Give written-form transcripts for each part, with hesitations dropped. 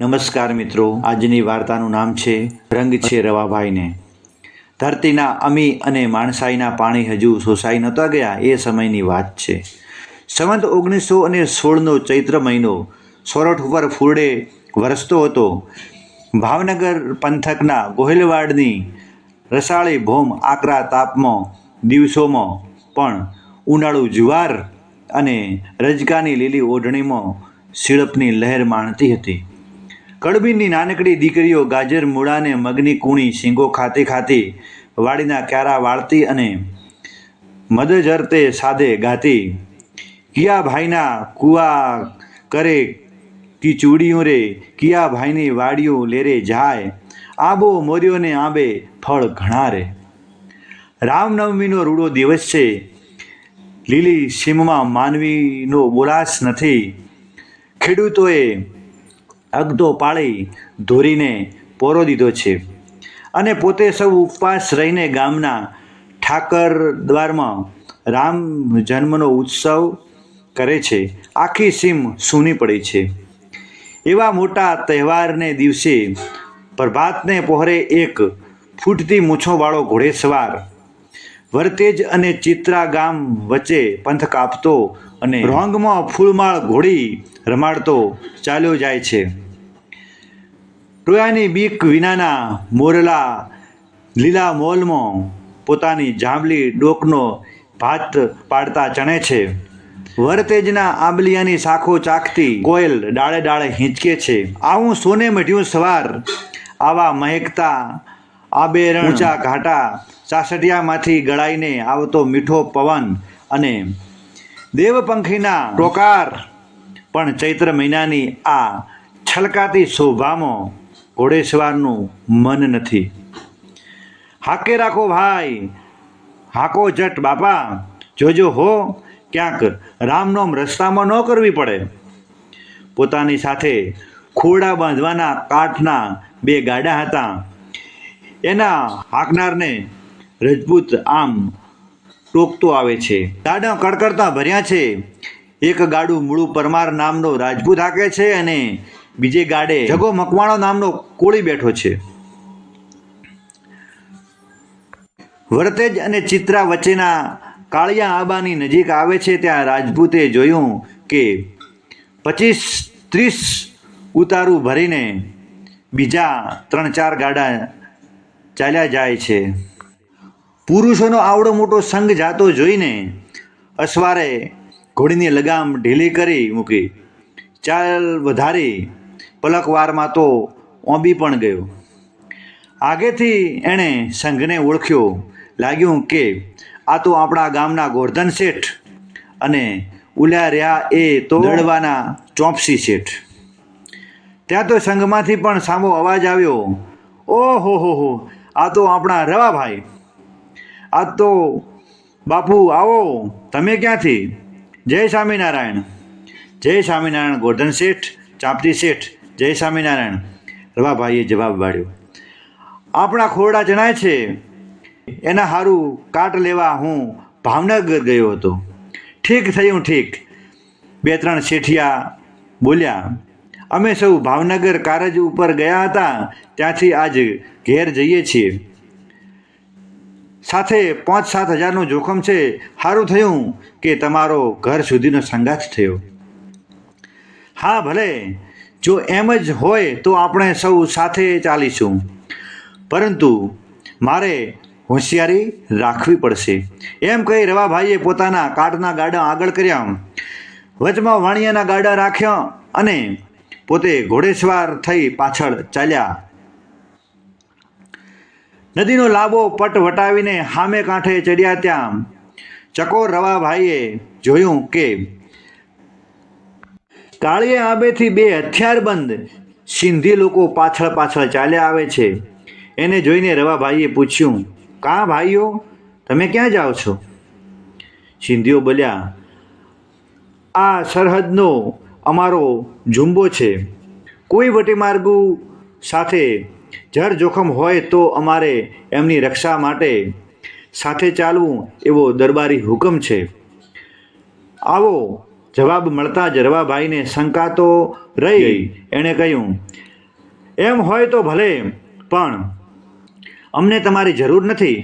નમસ્કાર મિત્રો, આજની વાર્તાનું નામ છે રંગ છે રવાભાઈને. ધરતીના અમી અને માણસાઈના પાણી હજુ શોષાઈ નહોતા ગયા એ સમયની વાત છે. સંવત 1916નો ચૈત્ર મહિનો સોરઠ ઉપર ફૂરડે વરસતો હતો. ભાવનગર પંથકના ગોહિલવાડની રસાળી ભોમ આકરા તાપમાં દિવસોમાં પણ ઉનાળુ જુવાર અને રજકાની લીલી ઓઢણીમાં શીળપની લહેર માણતી હતી. કડબીની નાનકડી દીકરીઓ ગાજર મૂળાને મગની કૂણી શીંગો ખાતી ખાતી વાડીના ક્યારા વાળતી અને મદજરતે સાદે ગાતી. કિયા ભાઈના કુવા કરે કી ચૂડીઓ રે, કિયા ભાઈની વાડીઓ લેરે જાય, આબો મોર્યોને આંબે ફળ ઘણા રે. રામનવમીનો રૂડો દિવસ છે. લીલી સીમમાં માનવીનો બોલાસ નથી. ખેડૂતોએ અગતો પાળી ધોરીને પોરો દીધો છે અને પોતે સૌ ઉપવાસ રહીને ગામના ઠાકર દ્વારમાં રામ જન્મનો ઉત્સવ કરે છે. આખી સીમ સૂની પડી છે. એવા મોટા તહેવારને દિવસે પ્રભાતને પહોરે એક ફૂટતી મૂછોવાળો ઘોડેસવાર વરતેજ અને ચિત્રા ગામ વચ્ચે પંથ કાપતો અને રોંગમાં ફૂલમાળ ઘોડી રમાડતો ચાલ્યો જાય છે. ટોયાની બીક વિનાના મોરલા લીલા મોલમાં પોતાની જાંબલી ડોકનો ભાત પાડતા ચણે છે. વરતેજના આંબલિયાની શાખો ચાખતી કોયલ ડાળે ડાળે હિંચકે છે. આવું સોને મઢ્યું સવાર, આવા મહેકતા આબેરણ ઊંચા ઘાટા ચાસટિયામાંથી ગળાઈને આવતો મીઠો પવન અને દેવપંખીના ટોકાર પણ ચૈત્ર મહિનાની આ છલકાતી શોભામાં ઘોડેસવારનું મન નથી. હાકે રાખો ભાઈ, હાકો જટ બાપા, જોજો હો ક્યાંક રામનોમ રસ્તામાં ન કરવી પડે. પોતાની સાથે ખોરડા બાંધવાના કાઠના 2 ગાડા હતા. એના હાંકનારને રજપૂત આમ ટોકતો આવે છે. ગાડા કડકડતા ભર્યા છે. એક ગાડું મૂળું પરમાર નામનો રાજપૂત હાકે છે અને બીજે ગાડે જગો મકવાણો નામનો કોળી બેઠો છે. વરતેજ અને ચિત્રા વચ્ચેના કાળિયા આબાની નજીક આવે છે ત્યાં રાજપૂતે જોયું કે 25-30 ઉતારું ભરીને બીજા 3-4 ગાડા ચાલ્યા જાય છે. પુરુષોનો આવડો મોટો સંઘ જાતો જોઈને અસવારે ઘોડીની લગામ ઢીલી કરી મૂકી. ચાલ વધારી પલકવારમાં તો ઓંબી પણ ગયો. આગેથી એણે સંઘને ઓળખ્યો. લાગ્યું કે આ તો આપણા ગામના ગોરધન શેઠ અને ઉલ્યા રહ્યા એ તો દળવાના ચોપસી શેઠ. ત્યાં તો સંઘમાંથી પણ સામો અવાજ આવ્યો, ઓહો હો, આ તો આપણા રવાભાઈ. આ તો બાપુ આવો, તમે ક્યાંથી? જય સ્વામિનારાયણ. જય સ્વામિનારાયણ ગોરધન શેઠ, ચાંપતી શેઠ, જય સ્વામિનારાયણ. રવાભાઈએ જવાબ વાળ્યો, આપણા ખોરડા ચણાય છે એના સારું કાટ લેવા હું ભાવનગર ગયો હતો. ઠીક થયું ઠીક, 2-3 શેઠિયા બોલ્યા. અમે સૌ ભાવનગર કારજ ઉપર ગયા હતા, ત્યાંથી આજ ઘેર જઈએ છીએ. સાથે 5-7 હજારનું જોખમ છે. સારું થયું કે તમારો ઘર સુધીનો સંગાથ થયો. હા ભલે, જો એમ જ હોય તો આપણે સૌ સાથે ચાલીશું, પરંતુ મારે હોશિયારી રાખવી પડશે. એમ કહી રવાભાઈએ પોતાના કાટના ગાડા આગળ કર્યા, વચમાં વાણિયાના ગાડા રાખ્યા અને પોતે ઘોડેસવાર થઈ પાછળ ચાલ્યા. નદીનો લાંબો પટ વટાવીને સામે કાંઠે ચડ્યા ત્યાં ચકોર રવાભાઈએ જોયું કે કાળીએ આંબેથી 2 હથિયારબંધ સિંધી લોકો પાછળ પાછળ ચાલ્યા આવે છે. એને જોઈને રવાભાઈએ પૂછ્યું, કાં ભાઈઓ, તમે ક્યાં જાઓ છો? સિંધીઓ બોલ્યા, આ સરહદનો અમારો જુંબો છે. કોઈ વટીમાર્ગુ સાથે જર જોખમ હોય તો અમારે એમની રક્ષા માટે સાથે ચાલવું એવો દરબારી હુકમ છે. આવો જવાબ મળતા જ રવાભાઈને શંકા તો રહી. એણે કહ્યું, એમ હોય તો ભલે, પણ અમને તમારી જરૂર નથી,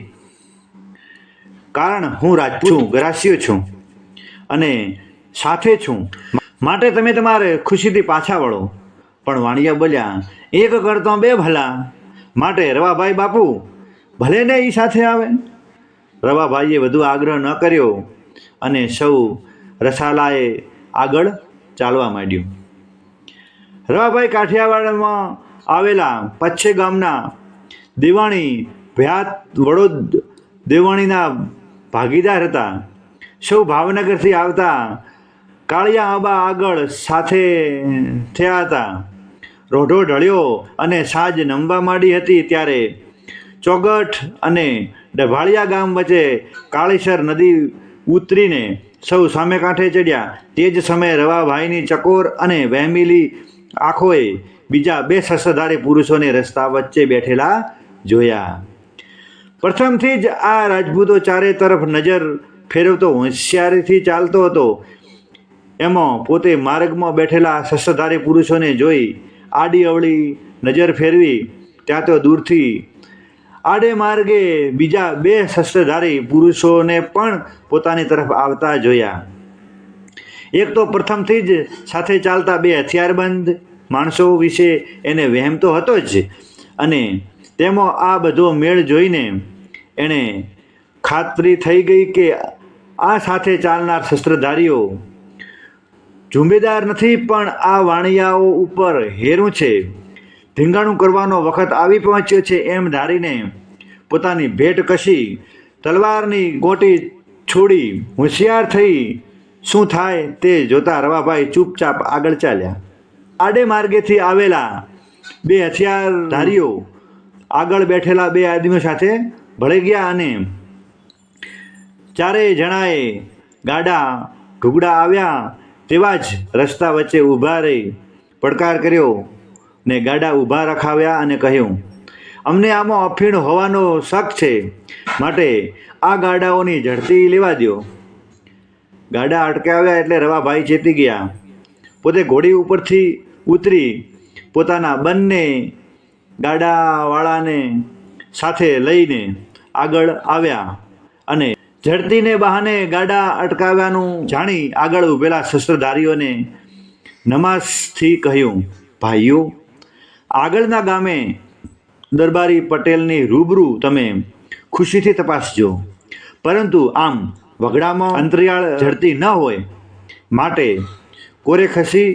કારણ હું રાજપૂત છું, ગરાસિયો છું અને સાથે છું, માટે તમે તમારે ખુશીથી પાછા વળો. પણ વાણિયા બોલ્યા, એક કરતો બે ભલા, માટે રવાભાઈ બાપુ ભલે ને એ સાથે આવે. રવાભાઈએ વધુ આગ્રહ ન કર્યો અને સૌ રસાલાએ આગળ ચાલવા માંડ્યું. રવાભાઈ કાઠિયાવાડમાં આવેલા પચ્છે ગામના દેવાણી ભયાત વડોદ દેવાણીના ભાગીદાર હતા. સૌ ભાવનગરથી આવતા કાળિયા આંબા આગળ સાથે થયા હતા. રોઢો ઢળ્યો અને સાંજ નમવા માંડી હતી ત્યારે ચોગઠ અને ડભાળિયા ગામ વચ્ચે કાળીસર નદી ઉતરીને સૌ સામે કાંઠે ચડ્યા. તે જ સમયે રવાભાઈની ચકોર અને વહેમેલી આંખોએ બીજા બે શસ્ત્રધારી પુરુષોને રસ્તા વચ્ચે બેઠેલા જોયા. પ્રથમથી જ આ રાજપૂતો ચારે તરફ નજર ફેરવતો હોશિયારીથી ચાલતો હતો. એમાં પોતે માર્ગમાં બેઠેલા શસ્ત્રધારી પુરુષોને જોઈ આડી અવળી નજર ફેરવી ત્યાં તો દૂરથી આડે માર્ગે બીજા બે શસ્ત્રધારી પુરુષોને પણ પોતાની તરફ આવતા જોયા. એક તો પ્રથમથી જ સાથે ચાલતા બે હથિયારબંધ માણસો વિશે એને વહેમ તો હતો જ, અને તેમાં આ બધો મેળ જોઈને એણે ખાતરી થઈ ગઈ કે આ સાથે ચાલનાર શસ્ત્રધારીઓ ઝુંબેદાર નથી, પણ આ વાણિયાઓ ઉપર હેરું છે. ધીંગાણું કરવાનો વખત આવી પહોંચ્યો છે એમ ધારીને પોતાની ભેટ કશી તલવારની ગોટી છોડી હોશિયાર થઈ શું થાય તે જોતા રવાભાઈ ચૂપચાપ આગળ ચાલ્યા. આડે માર્ગેથી આવેલા બે હથિયારધારીઓ આગળ બેઠેલા બે આદમીઓ સાથે ભળી ગયા અને ચારેય જણાએ ગાડા ઢુગડા આવ્યા તેવા જ રસ્તા વચ્ચે ઊભા રહી પડકાર કર્યો ને ગાડા ઊભા રખાવ્યા અને કહ્યું, અમને આમાં અફીણ હોવાનો શક છે, માટે આ ગાડાઓની ઝડપી લેવા દો. ગાડા અટકાવ્યા એટલે રવાભાઈ ચેતી ગયા. પોતે ઘોડી ઉપરથી ઉતરી પોતાના બંને ગાડાવાળાને સાથે લઈને આગળ આવ્યા અને ઝડતીને બહાને ગાડા અટકાવ્યાનું જાણી આગળ ઊભેલા શસ્ત્રધારીઓને નમાઝથી કહ્યું, ભાઈઓ, આગળના ગામે દરબારી પટેલની રૂબરૂ તમે ખુશીથી તપાસજો, પરંતુ આમ વગડામાં અંતરિયાળ ઝડતી ન હોય, માટે કોરે ખસી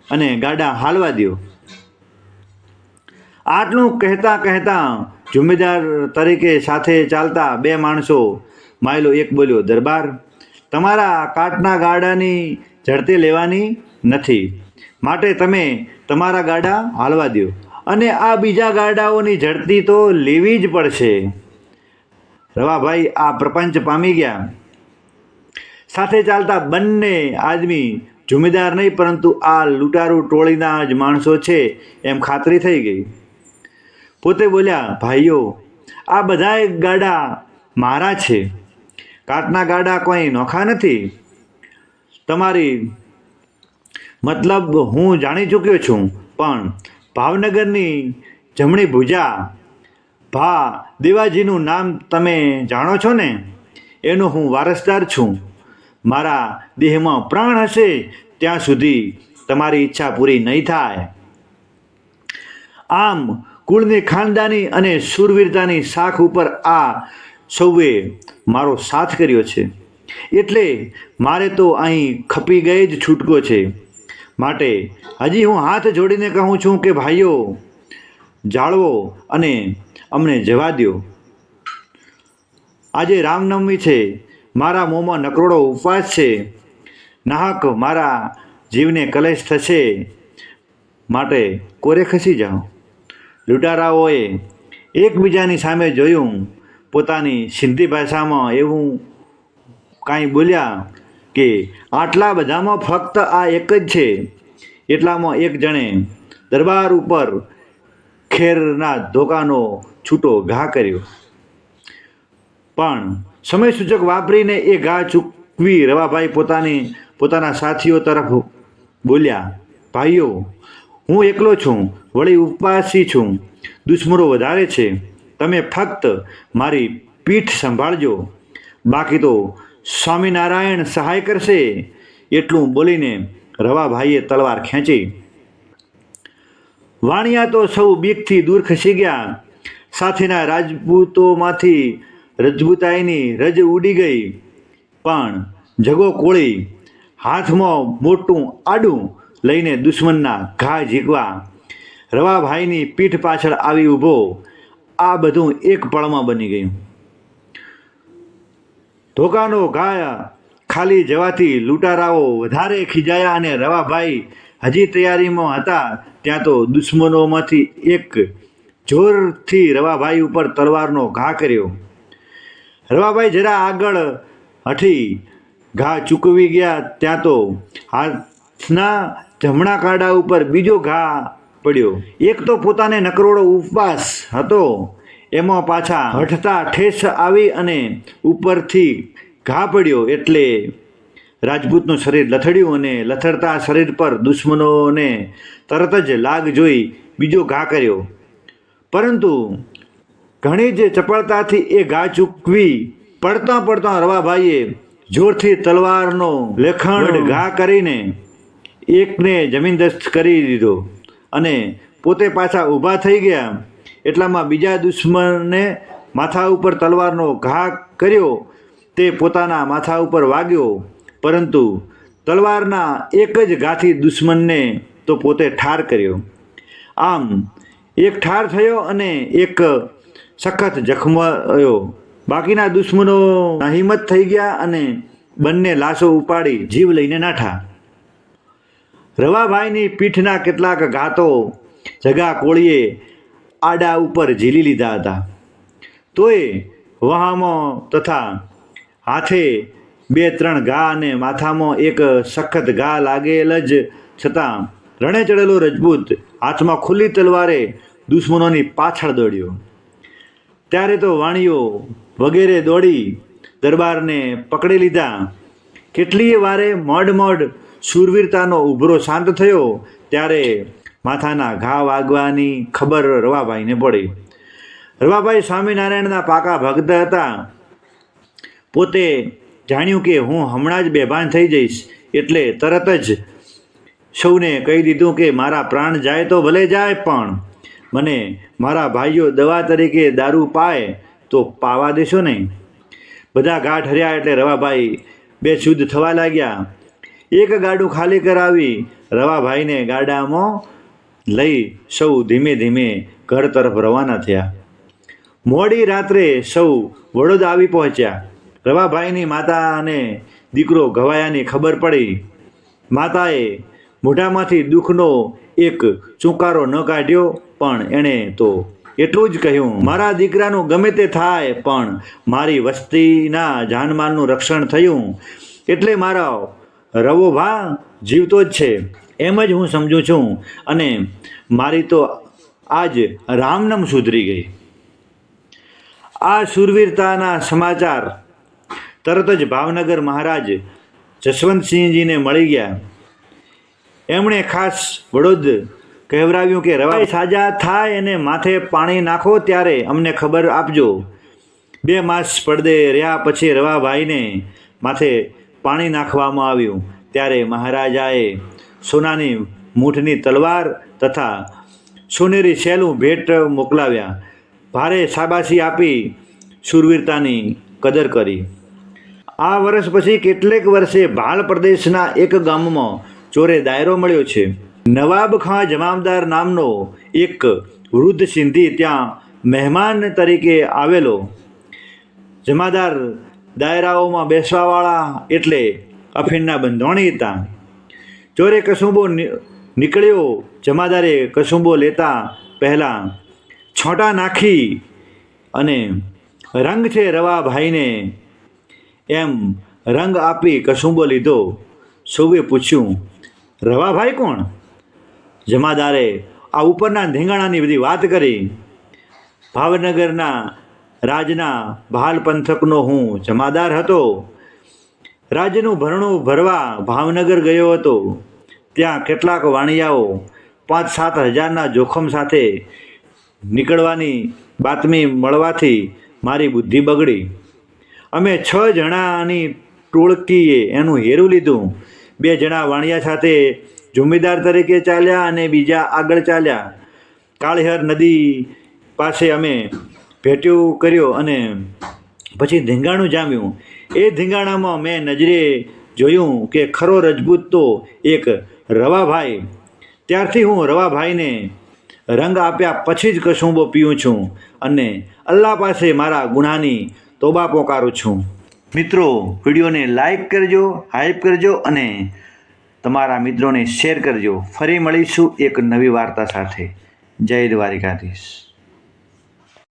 અને ગાડા હાલવા દો. આટલું કહેતા જુમ્મેદાર તરીકે સાથે ચાલતા બે માણસો માયલો એક બોલ્યો, દરબાર, તમારા કાટના ગાડાની ઝડતી લેવાની નથી, માટે તમે તમારા ગાડા હાલવા દો, અને આ બીજા ગાડાઓની ઝડતી તો લેવી જ પડશે. રવાભાઈ આ પ્રપંચ પામી ગયા. સાથે ચાલતા બંને આદમી જુમ્મેદાર નહીં પરંતુ આ લૂંટારૂ ટોળીના જ માણસો છે એમ ખાતરી થઈ ગઈ. પોતે બોલ્યા, ભાઈઓ, આ બધાય ગાડા મારા છે, કાટના ગાડા કોઈ નોખા નથી. તમારી મતલબ હું જાણી ચૂક્યો છું, પણ ભાવનગરની જમણી ભુજા ભા દેવાજીનું નામ તમે જાણો છો ને, એનો હું વારસદાર છું. મારા દેહમાં પ્રાણ હશે ત્યાં સુધી તમારી ઈચ્છા પૂરી નહીં થાય. આમ કુળની ખાનદાની અને શૂરવીરતાની શાખ ઉપર આ સૌએ મારો સાથ કર્યો છે, એટલે મારે તો અહીં ખપી ગઈ જ છૂટકો છે. માટે હજી હું હાથ જોડીને કહું છું કે ભાઈઓ, જાળવો અને અમને જવા દો. આજે રામનવમી છે, મારા મોંમાં નકરોડો ઉપવાસ છે, નાહક મારા જીવને કલેશ થશે, માટે કોરે ખસી જાઓ. લૂંટારાઓએ એકબીજાની સામે જોયું. પોતાની સિંધી ભાષામાં એવું કાંઈ બોલ્યા કે આટલા બધામાં ફક્ત આ એક જ છે. એટલામાં એક જણે દરબાર ઉપર ખેરના ધોકાનો છૂટો ઘા કર્યો, પણ સમય સૂચક વાપરીને એ ઘા ચૂકવી રવાભાઈ પોતાની પોતાના સાથીઓ તરફ બોલ્યા, ભાઈઓ, હું એકલો છું, વળી ઉપવાસી છું, દુશ્મનો વધારે છે, તમે ફક્ત મારી પીઠ સંભાળજો, બાકી તો સ્વામિનારાયણ સહાય કરશે. એટલું બોલીને રવાભાઈએ તલવાર ખેંચી. વાણિયા તો સૌ બીકથી દૂર ખસી ગયા. સાથેના રાજપૂતોમાંથી રજપૂતાઈની રજ ઉડી ગઈ, પણ જગો કોળી હાથમાં મોટું આડું લઈને દુશ્મનના ઘા ઝીકવા રવાભાઈની પીઠ પાછળ આવી ઊભો. આ બધું એક પળમાં બની ગયું. ધોકાનો ઘા ખાલી જવાથી લૂંટારાઓ વધારે ખીજાયા અને રવાભાઈ હજી તૈયારીમાં હતા ત્યાં તો દુશ્મનોમાંથી એક જોરથી રવાભાઈ ઉપર તલવારનો ઘા કર્યો. રવાભાઈ જરા આગળ હઠી ઘા ચૂકવી ગયા ત્યાં તો હાથના જમણા કાંડા ઉપર બીજો ઘા પડ્યો. એક તો પોતાને નકરોડો ઉપવાસ હતો, એમાં પાછા હઠતા ઠેસ આવી અને ઉપરથી ઘા પડ્યો એટલે રાજપૂતનું શરીર લથડ્યું અને લથડતા શરીર પર દુશ્મનોને તરત જ લાગ જોઈ બીજો ઘા કર્યો. પરંતુ ઘણી જ ચપળતાથી એ ઘા ચૂકવી પડતા પડતા રવાભાઈએ જોરથી તલવારનો લેખણ ઘા કરીને એકને જમીનદસ્ત કરી દીધો અને પોતે પાછા ઊભા થઈ ગયા. એટલામાં બીજા દુશ્મને માથા ઉપર તલવારનો ઘા કર્યો. તે પોતાના માથા ઉપર વાગ્યો, પરંતુ તલવારના એક જ ઘાથી દુશ્મનને તો પોતે ઠાર કર્યો. આમ એક ઠાર થયો અને એક સખત જખમાયો. બાકીના દુશ્મનો હિંમત થઈ ગયા અને બંને લાશો ઉપાડી જીવ લઈને નાઠા. રવાભાઈની પીઠના કેટલાક ઘાતો જગા કોળીએ આડા ઉપર ઝીલી લીધા હતા. તોય વહામાં તથા હાથે 2-3 ઘા અને માથામાં એક સખત ઘા લાગેલ જ છતાં રણે ચડેલો રજપૂત હાથમાં ખુલ્લી તલવારે દુશ્મનોની પાછળ દોડ્યો. ત્યારે તો વાણીઓ વગેરે દોડી દરબારને પકડી લીધા. કેટલીય વારે મોડ શૂરવીરતાનો ઉભરો શાંત થયો ત્યારે માથાના ઘા વાગવાની ખબર રવાભાઈને પડી. રવાભાઈ સ્વામિનારાયણના પાકા ભક્ત હતા. પોતે જાણ્યું કે હું હમણાં જ બેભાન થઈ જઈશ એટલે તરત જ સૌને કહી દીધું કે મારા પ્રાણ જાય તો ભલે જાય, પણ મને મારા ભાઈઓ દવા તરીકે દારૂ પાય તો પાવા દેશો નહીં. બધા ઘા ઠર્યા એટલે રવાભાઈ બેશુદ્ધ થવા લાગ્યા. એક ગાડું ખાલી કરાવી રવાભાઈને ગાડામાં લઈ સૌ ધીમે ધીમે ઘર તરફ રવાના થયા. મોડી રાત્રે સૌ વડોદ આવી પહોંચ્યા. રવાભાઈની માતા અને દીકરો ઘવાયાની ખબર પડી. માતાએ મોઢામાંથી દુઃખનો એક ચૂંકારો ન કાઢ્યો, પણ એણે તો એટલું જ કહ્યું, મારા દીકરાનું ગમે તે થાય પણ મારી વસ્તીના જાનમાલનું રક્ષણ થયું એટલે મારા રવોભા જીવતો જ છે એમ જ હું સમજું છું અને મારી તો આજ રામનામ સુધરી ગઈ. આ શૂરવીરતાના સમાચાર તરત જ ભાવનગર મહારાજ જશવંતસિંહજીને મળી ગયા. એમણે ખાસ વડોદ કહેવરાવ્યું કે રવાભાઈ સાજા થાય અને માથે પાણી નાખો ત્યારે અમને ખબર આપજો. 2 માસ પડદે રહ્યા પછી રવાભાઈને માથે પાણી નાખવામાં આવ્યું ત્યારે મહારાજાએ સોનાની મૂઠની તલવાર તથા સોનેરી શેલું ભેટ મોકલાવ્યા. ભારે શાબાશી આપી શૂરવીરતાની કદર કરી. આ વર્ષ પછી કેટલેક વર્ષે ભાલ પ્રદેશના એક ગામમાં ચોરે દાયરો મળ્યો છે. નવાબ ખાં જમામદાર નામનો એક વૃદ્ધ સિંધી ત્યાં મહેમાન તરીકે આવેલો. જમાદાર દાયરાઓમાં બેસવાવાળા એટલે અફીણના બંધોણી હતા. ચોરે કસુંબો નીકળ્યો. જમાદારે કસુંબો લેતા પહેલાં છોંટા નાખી અને રંગ છે રવાભાઈને એમ રંગ આપી કસુંબો લીધો. સૌએ પૂછ્યું, રવાભાઈ કોણ? જમાદારે આ ઉપરના ધીંગાણાની બધી વાત કરી. ભાવનગરના રાજના ભાલ પંથકનો હું જમાદાર હતો. રાજ્યનું ભરણું ભરવા ભાવનગર ગયો હતો. ત્યાં કેટલાક વાણિયાઓ 5-7 હજારના જોખમ સાથે નીકળવાની બાતમી મળવાથી મારી બુદ્ધિ બગડી. અમે 6 જણાની ટોળકીએ એનું હેરું લીધું. 2 જણા વાણિયા સાથે જુમ્મેદાર તરીકે ચાલ્યા અને બીજા આગળ ચાલ્યા. કાળિહર નદી પાસે અમે ભેટ્યું કર્યો અને પછી ધીંગાણું જામ્યું. એ ધીંગાણામાં મેં નજરે જોયું કે ખરો રજપૂત તો એક રવાભાઈ. ત્યારથી હું રવાભાઈને રંગ આપ્યા પછી જ કસુંબો પીઉં છું અને અલ્લાહ પાસે મારા ગુનાની તોબા પોકારું છું. મિત્રો, વિડીયોને લાઈક કરજો, હાઈપ કરજો અને તમારા મિત્રોને શેર કરજો. ફરી મળીશું એક નવી વાર્તા સાથે. જય દ્વારિકાધીશ.